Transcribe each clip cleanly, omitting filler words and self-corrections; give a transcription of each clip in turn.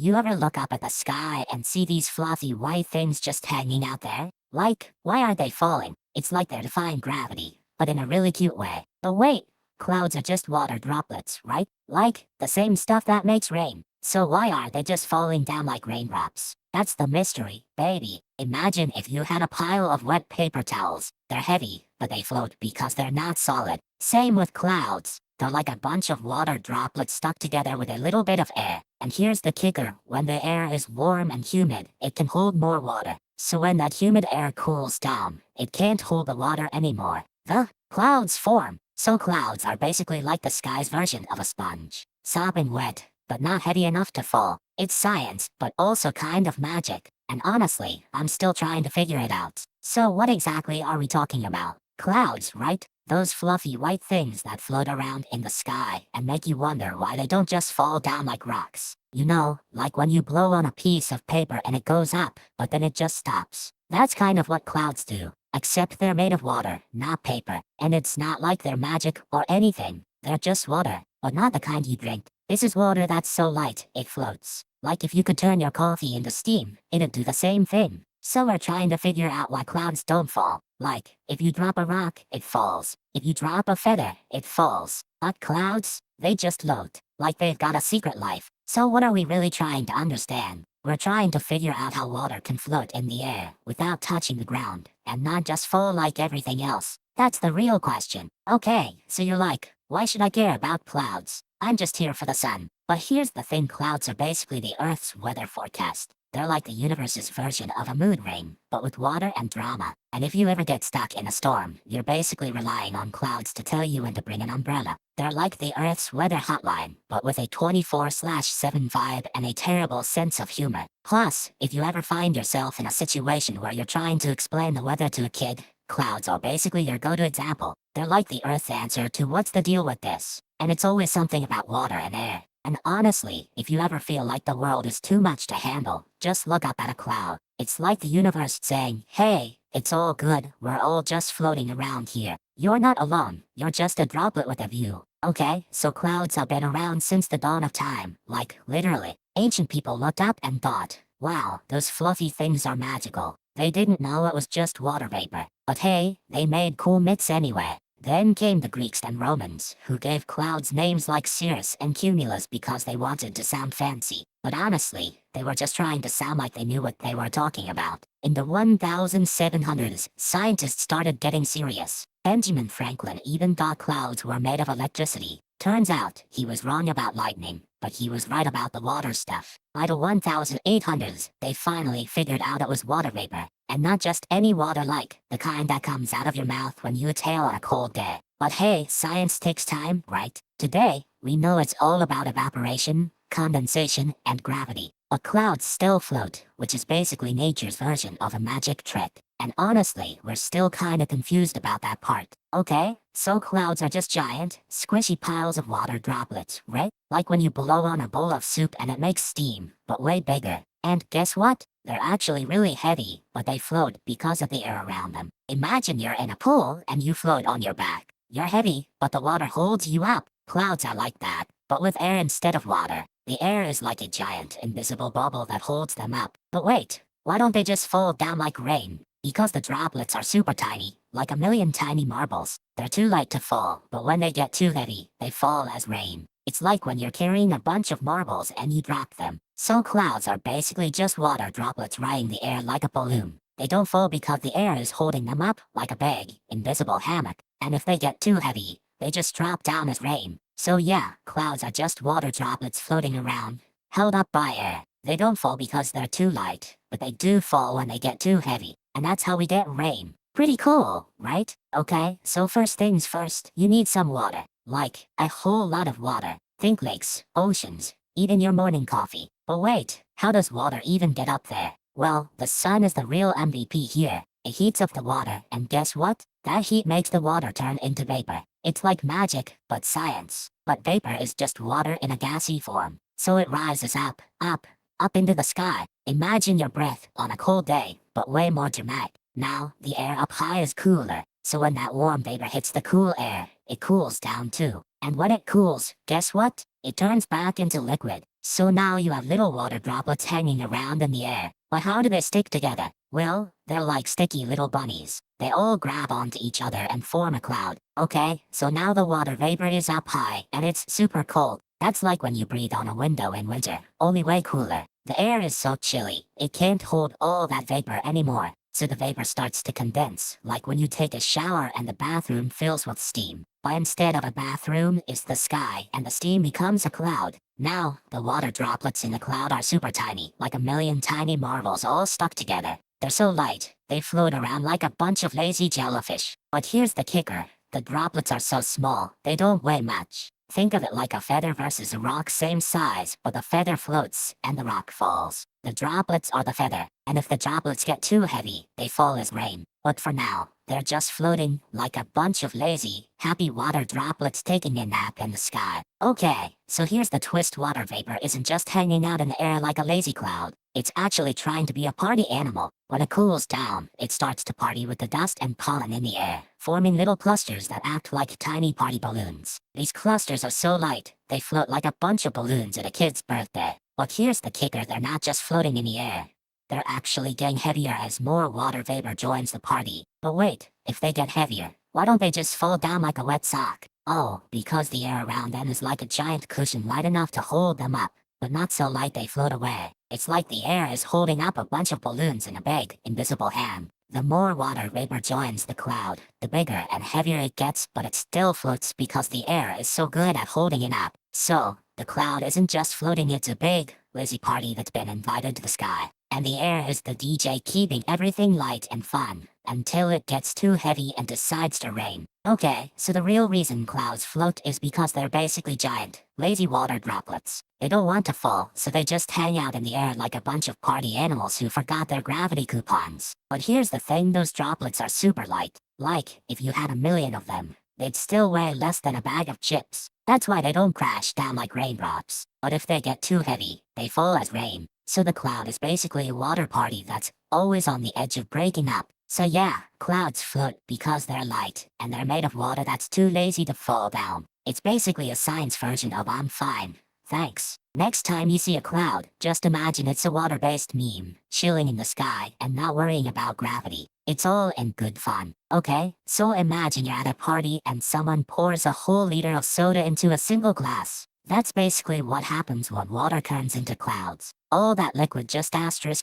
You ever look up at the sky and see these fluffy white things just hanging out there? Like, why aren't they falling? It's like they're defying gravity, but in a really cute way. But wait, clouds are just water droplets, right? Like, the same stuff that makes rain. So why aren't they just falling down like raindrops? That's the mystery, baby. Imagine if you had a pile of wet paper towels. They're heavy, but they float because they're not solid. Same with clouds. They're like a bunch of water droplets stuck together with a little bit of air. And here's the kicker, when the air is warm and humid, it can hold more water. So when that humid air cools down, it can't hold the water anymore. The clouds form. So clouds are basically like the sky's version of a sponge. Sopping wet, but not heavy enough to fall. It's science, but also kind of magic. And honestly, I'm still trying to figure it out. So what exactly are we talking about? Clouds, right? Those fluffy white things that float around in the sky and make you wonder why they don't just fall down like rocks. You know, like when you blow on a piece of paper and it goes up, but then it just stops. That's kind of what clouds do. Except they're made of water, not paper. And it's not like they're magic or anything. They're just water, but not the kind you drink. This is water that's so light, it floats. Like if you could turn your coffee into steam, it'd do the same thing. So we're trying to figure out why clouds don't fall. Like, if you drop a rock, it falls. If you drop a feather, it falls. But clouds, they just float. Like they've got a secret life. So what are we really trying to understand? We're trying to figure out how water can float in the air without touching the ground, and not just fall like everything else. That's the real question. Okay, so you're like, why should I care about clouds? I'm just here for the sun. But here's the thing, clouds are basically the Earth's weather forecast. They're like the universe's version of a mood ring, but with water and drama. And if you ever get stuck in a storm, you're basically relying on clouds to tell you when to bring an umbrella. They're like the Earth's weather hotline, but with a 24/7 vibe and a terrible sense of humor. Plus, if you ever find yourself in a situation where you're trying to explain the weather to a kid, clouds are basically your go-to example. They're like the Earth's answer to what's the deal with this. And it's always something about water and air. And honestly, if you ever feel like the world is too much to handle, just look up at a cloud. It's like the universe saying, hey, it's all good, we're all just floating around here. You're not alone, you're just a droplet with a view. Okay, so clouds have been around since the dawn of time, like, literally. Ancient people looked up and thought, wow, those fluffy things are magical. They didn't know it was just water vapor. But hey, they made cool myths anyway. Then came the Greeks and Romans, who gave clouds names like cirrus and cumulus because they wanted to sound fancy. But honestly, they were just trying to sound like they knew what they were talking about. In the 1700s, scientists started getting serious. Benjamin Franklin even thought clouds were made of electricity. Turns out, he was wrong about lightning, but he was right about the water stuff. By the 1800s, they finally figured out it was water vapor. And not just any water, like the kind that comes out of your mouth when you exhale on a cold day. But hey, science takes time, right? Today, we know it's all about evaporation, condensation, and gravity. But clouds still float, which is basically nature's version of a magic trick. And honestly, we're still kinda confused about that part. Okay, so clouds are just giant, squishy piles of water droplets, right? Like when you blow on a bowl of soup and it makes steam, but way bigger. And guess what? They're actually really heavy, but they float because of the air around them. Imagine you're in a pool and you float on your back. You're heavy, but the water holds you up. Clouds are like that, but with air instead of water. The air is like a giant, invisible bubble that holds them up. But wait, why don't they just fall down like rain? Because the droplets are super tiny, like a million tiny marbles. They're too light to fall, but when they get too heavy, they fall as rain. It's like when you're carrying a bunch of marbles and you drop them. So clouds are basically just water droplets riding the air like a balloon. They don't fall because the air is holding them up like a big, invisible hammock. And if they get too heavy, they just drop down as rain. So yeah, clouds are just water droplets floating around, held up by air. They don't fall because they're too light, but they do fall when they get too heavy. And that's how we get rain. Pretty cool, right? Okay, so first things first, you need some water. Like, a whole lot of water. Think lakes, oceans, even your morning coffee. But wait, how does water even get up there? Well, the sun is the real MVP here. It heats up the water, and guess what? That heat makes the water turn into vapor. It's like magic, but science. But vapor is just water in a gassy form. So it rises up, up into the sky. Imagine your breath on a cold day, but way more dramatic. Now, the air up high is cooler. So when that warm vapor hits the cool air, it cools down too. And when it cools, guess what? It turns back into liquid. So now you have little water droplets hanging around in the air. But how do they stick together? Well, they're like sticky little bunnies. They all grab onto each other and form a cloud. Okay, so now the water vapor is up high and it's super cold. That's like when you breathe on a window in winter, only way cooler. The air is so chilly, it can't hold all that vapor anymore. So the vapor starts to condense, like when you take a shower and the bathroom fills with steam. But instead of a bathroom, it's the sky, and the steam becomes a cloud. Now, the water droplets in the cloud are super tiny, like a million tiny marbles all stuck together. They're so light, they float around like a bunch of lazy jellyfish. But here's the kicker, the droplets are so small, they don't weigh much. Think of it like a feather versus a rock same size, but the feather floats and the rock falls. The droplets are the feather, and if the droplets get too heavy, they fall as rain. But for now, they're just floating like a bunch of lazy, happy water droplets taking a nap in the sky. Okay, so here's the twist, water vapor isn't just hanging out in the air like a lazy cloud. It's actually trying to be a party animal. When it cools down, it starts to party with the dust and pollen in the air, forming little clusters that act like tiny party balloons. These clusters are so light, they float like a bunch of balloons at a kid's birthday. But here's the kicker, they're not just floating in the air. They're actually getting heavier as more water vapor joins the party. But wait, if they get heavier, why don't they just fall down like a wet sock? Oh, because the air around them is like a giant cushion light enough to hold them up, but not so light they float away. It's like the air is holding up a bunch of balloons in a big, invisible hand. The more water vapor joins the cloud, the bigger and heavier it gets, but it still floats because the air is so good at holding it up. So, the cloud isn't just floating, it's a big, lazy party that's been invited to the sky. And the air is the DJ keeping everything light and fun, until it gets too heavy and decides to rain. Okay, so the real reason clouds float is because they're basically giant, lazy water droplets. They don't want to fall, so they just hang out in the air like a bunch of party animals who forgot their gravity coupons. But here's the thing, those droplets are super light. Like, if you had a million of them, they'd still weigh less than a bag of chips. That's why they don't crash down like raindrops. But if they get too heavy, they fall as rain. So the cloud is basically a water party that's always on the edge of breaking up. So yeah, clouds float because they're light, and they're made of water that's too lazy to fall down. It's basically a science version of I'm fine, thanks. Next time you see a cloud, just imagine it's a water-based meme, chilling in the sky and not worrying about gravity. It's all in good fun. Okay, so imagine you're at a party and someone pours a whole liter of soda into a single glass. That's basically what happens when water turns into clouds. All that liquid just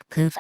poof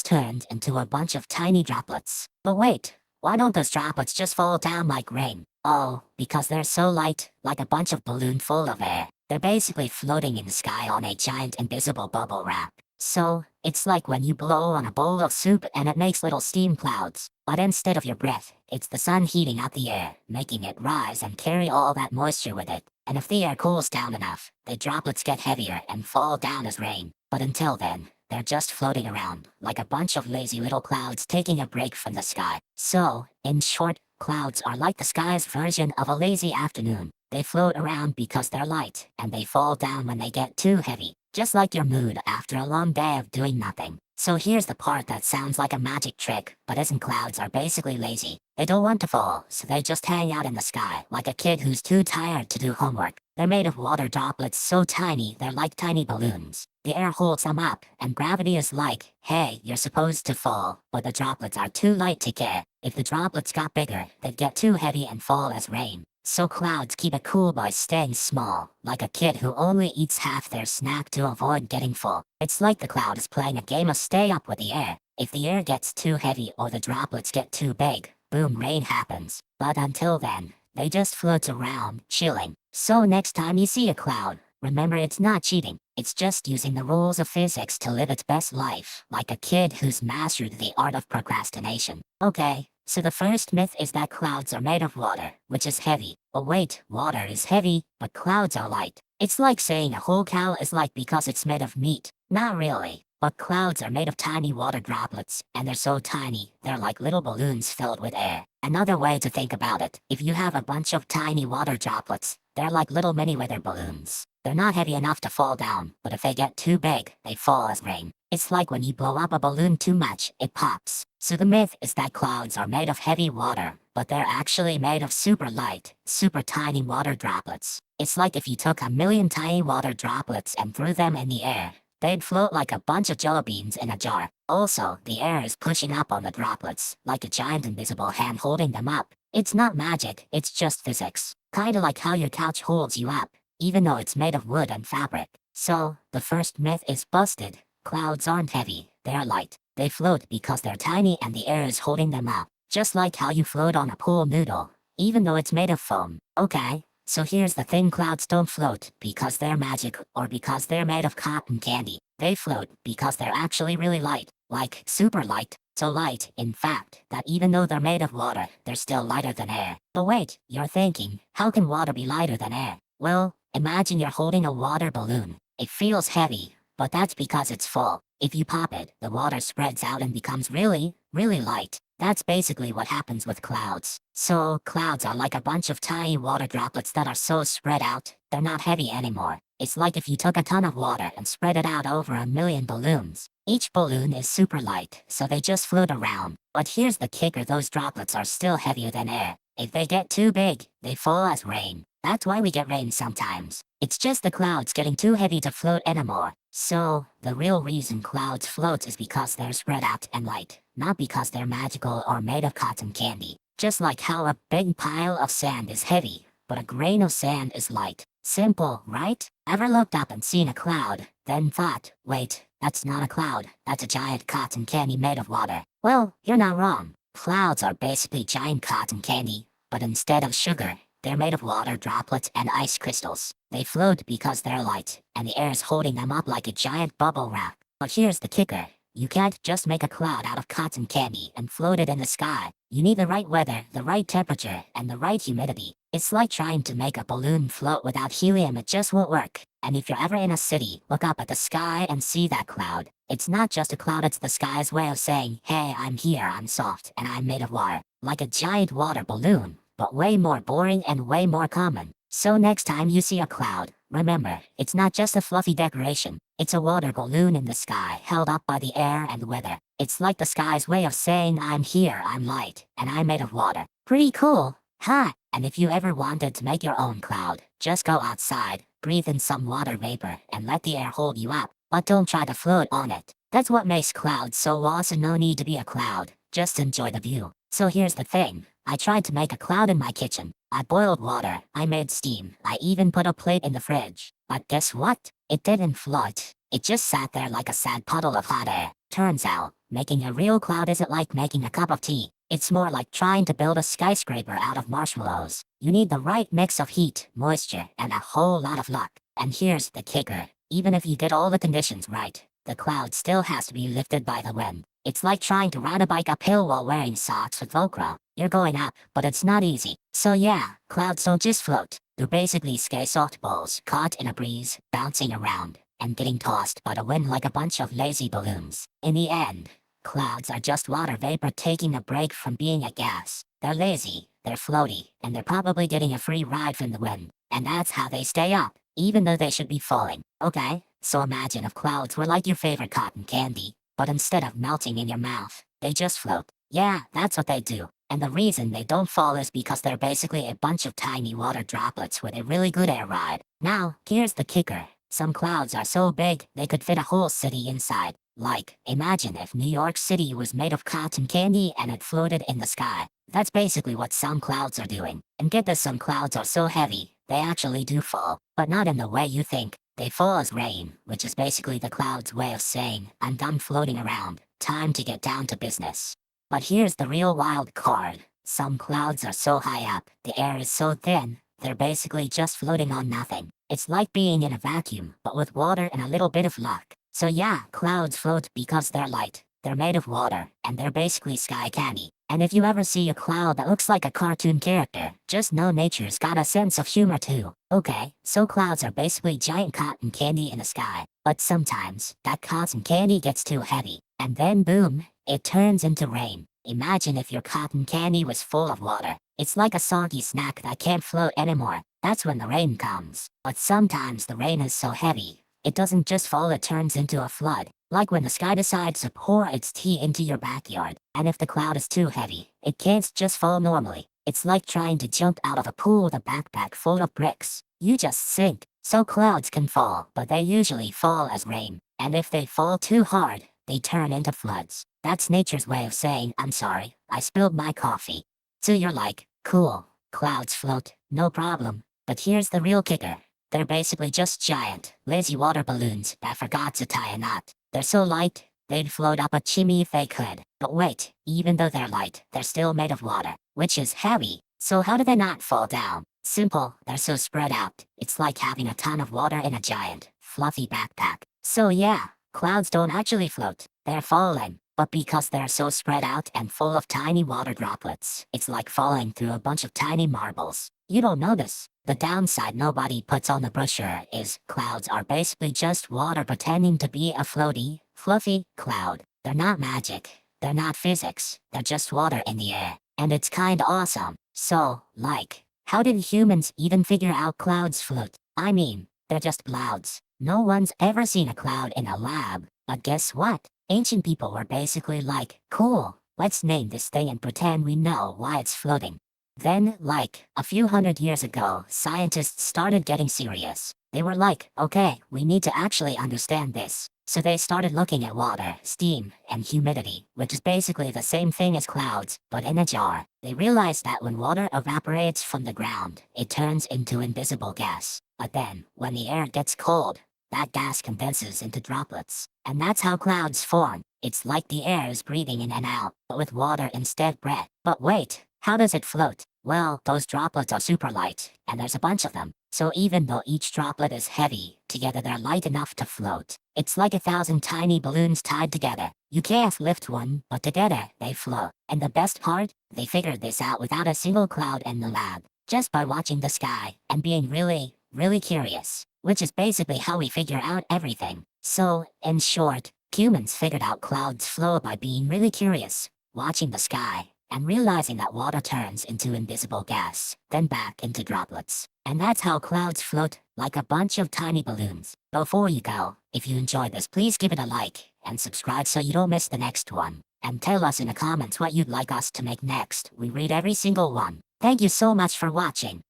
turned into a bunch of tiny droplets. But wait, why don't those droplets just fall down like rain? Oh, because they're so light, like a bunch of balloon full of air. They're basically floating in the sky on a giant invisible bubble wrap. So, it's like when you blow on a bowl of soup and it makes little steam clouds. But instead of your breath, it's the sun heating up the air, making it rise and carry all that moisture with it. And if the air cools down enough, the droplets get heavier and fall down as rain. But until then, they're just floating around, like a bunch of lazy little clouds taking a break from the sky. So, in short, clouds are like the sky's version of a lazy afternoon. They float around because they're light, and they fall down when they get too heavy. Just like your mood after a long day of doing nothing. So here's the part that sounds like a magic trick, but isn't. Clouds are basically lazy. They don't want to fall, so they just hang out in the sky, like a kid who's too tired to do homework. They're made of water droplets so tiny, they're like tiny balloons. The air holds them up, and gravity is like, hey, you're supposed to fall, but the droplets are too light to care. If the droplets got bigger, they'd get too heavy and fall as rain. So clouds keep it cool by staying small, like a kid who only eats half their snack to avoid getting full. It's like the cloud is playing a game of stay up with the air. If the air gets too heavy or the droplets get too big, boom, rain happens. But until then, they just float around, chilling. So next time you see a cloud, remember it's not cheating. It's just using the rules of physics to live its best life, like a kid who's mastered the art of procrastination. Okay. So the first myth is that clouds are made of water, which is heavy. But wait, water is heavy, but clouds are light. It's like saying a whole cow is light because it's made of meat. Not really. But clouds are made of tiny water droplets, and they're so tiny, they're like little balloons filled with air. Another way to think about it, if you have a bunch of tiny water droplets, they're like little mini weather balloons. They're not heavy enough to fall down, but if they get too big, they fall as rain. It's like when you blow up a balloon too much, it pops. So the myth is that clouds are made of heavy water, but they're actually made of super light, super tiny water droplets. It's like if you took a million tiny water droplets and threw them in the air. They'd float like a bunch of jello beans in a jar. Also, the air is pushing up on the droplets, like a giant invisible hand holding them up. It's not magic, it's just physics. Kinda like how your couch holds you up, even though it's made of wood and fabric. So, the first myth is busted. Clouds aren't heavy, they're light. They float because they're tiny and the air is holding them up. Just like how you float on a pool noodle, even though it's made of foam. Okay, so here's the thing, clouds don't float because they're magic or because they're made of cotton candy. They float because they're actually really light, like super light. So light, in fact, that even though they're made of water, they're still lighter than air. But wait, you're thinking, how can water be lighter than air? Well, imagine you're holding a water balloon. It feels heavy, but that's because it's full. If you pop it, the water spreads out and becomes really, really light. That's basically what happens with clouds. So, clouds are like a bunch of tiny water droplets that are so spread out, they're not heavy anymore. It's like if you took a ton of water and spread it out over a million balloons. Each balloon is super light, so they just float around. But here's the kicker, those droplets are still heavier than air. If they get too big, they fall as rain. That's why we get rain sometimes. It's just the clouds getting too heavy to float anymore. So, the real reason clouds float is because they're spread out and light, not because they're magical or made of cotton candy. Just like how a big pile of sand is heavy, but a grain of sand is light. Simple, right? Ever looked up and seen a cloud, then thought, wait, that's not a cloud, that's a giant cotton candy made of water? Well, you're not wrong. Clouds are basically giant cotton candy, but instead of sugar, they're made of water droplets and ice crystals. They float because they're light, and the air is holding them up like a giant bubble wrap. But here's the kicker. You can't just make a cloud out of cotton candy and float it in the sky. You need the right weather, the right temperature, and the right humidity. It's like trying to make a balloon float without helium, it just won't work. And if you're ever in a city, look up at the sky and see that cloud. It's not just a cloud, it's the sky's way of saying, hey, I'm here, I'm soft, and I'm made of water. Like a giant water balloon, but way more boring and way more common. So next time you see a cloud, remember, it's not just a fluffy decoration. It's a water balloon in the sky, held up by the air and weather. It's like the sky's way of saying, I'm here, I'm light, and I'm made of water. Pretty cool, huh? And if you ever wanted to make your own cloud, just go outside, breathe in some water vapor, and let the air hold you up. But don't try to float on it. That's what makes clouds so awesome. No need to be a cloud, just enjoy the view. So here's the thing. I tried to make a cloud in my kitchen. I boiled water, I made steam, I even put a plate in the fridge. But guess what? It didn't float. It just sat there like a sad puddle of hot air. Turns out, making a real cloud isn't like making a cup of tea. It's more like trying to build a skyscraper out of marshmallows. You need the right mix of heat, moisture, and a whole lot of luck. And here's the kicker. Even if you get all the conditions right, the cloud still has to be lifted by the wind. It's like trying to ride a bike uphill while wearing socks with Velcro. You're going up, but it's not easy. So yeah, clouds don't just float. They're basically sky softballs caught in a breeze, bouncing around, and getting tossed by the wind like a bunch of lazy balloons. In the end, clouds are just water vapor taking a break from being a gas. They're lazy, they're floaty, and they're probably getting a free ride from the wind. And that's how they stay up, even though they should be falling. Okay, so imagine if clouds were like your favorite cotton candy, but instead of melting in your mouth, they just float. Yeah, that's what they do. And the reason they don't fall is because they're basically a bunch of tiny water droplets with a really good air ride. Now, here's the kicker. Some clouds are so big, they could fit a whole city inside. Like, imagine if New York City was made of cotton candy and it floated in the sky. That's basically what some clouds are doing. And get this, some clouds are so heavy, they actually do fall. But not in the way you think. They fall as rain, which is basically the cloud's way of saying, I'm done floating around, time to get down to business. But here's the real wild card. Some clouds are so high up, the air is so thin, they're basically just floating on nothing. It's like being in a vacuum, but with water and a little bit of luck. So yeah, clouds float because they're light, they're made of water, and they're basically sky candy. And if you ever see a cloud that looks like a cartoon character, just know nature's got a sense of humor too. Okay, so clouds are basically giant cotton candy in the sky. But sometimes, that cotton candy gets too heavy, and then boom, it turns into rain. Imagine if your cotton candy was full of water. It's like a soggy snack that can't float anymore. That's when the rain comes. But sometimes the rain is so heavy, it doesn't just fall, it turns into a flood. Like when the sky decides to pour its tea into your backyard, and if the cloud is too heavy, it can't just fall normally. It's like trying to jump out of a pool with a backpack full of bricks. You just sink. So clouds can fall, but they usually fall as rain. And if they fall too hard, they turn into floods. That's nature's way of saying, I'm sorry, I spilled my coffee. So you're like, cool, clouds float, no problem. But here's the real kicker. They're basically just giant, lazy water balloons that forgot to tie a knot. They're so light, they'd float up a chimney if they could. But wait, even though they're light, they're still made of water, which is heavy. So how do they not fall down? Simple, they're so spread out. It's like having a ton of water in a giant, fluffy backpack. So yeah, clouds don't actually float, they're falling. But because they're so spread out and full of tiny water droplets, it's like falling through a bunch of tiny marbles. You don't notice. The downside nobody puts on the brochure is clouds are basically just water pretending to be a floaty, fluffy cloud. They're not magic. They're not physics. They're just water in the air. And it's kinda awesome. So, like, how did humans even figure out clouds float? I mean, they're just clouds. No one's ever seen a cloud in a lab. But guess what? Ancient people were basically like, cool, let's name this thing and pretend we know why it's floating. Then, like, a few hundred years ago, scientists started getting serious. They were like, okay, we need to actually understand this. So they started looking at water, steam, and humidity, which is basically the same thing as clouds, but in a jar. They realized that when water evaporates from the ground, it turns into invisible gas. But then, when the air gets cold, that gas condenses into droplets. And that's how clouds form. It's like the air is breathing in and out, but with water instead breath. But wait, how does it float? Well, those droplets are super light, and there's a bunch of them. So even though each droplet is heavy, together they're light enough to float. It's like 1,000 tiny balloons tied together. You can't lift one, but together they float. And the best part? They figured this out without a single cloud in the lab. Just by watching the sky, and being really, really curious. Which is basically how we figure out everything. So, in short, humans figured out clouds flow by being really curious, watching the sky, and realizing that water turns into invisible gas, then back into droplets. And that's how clouds float, like a bunch of tiny balloons. Before you go, if you enjoyed this, please give it a like, and subscribe so you don't miss the next one. And tell us in the comments what you'd like us to make next. We read every single one. Thank you so much for watching.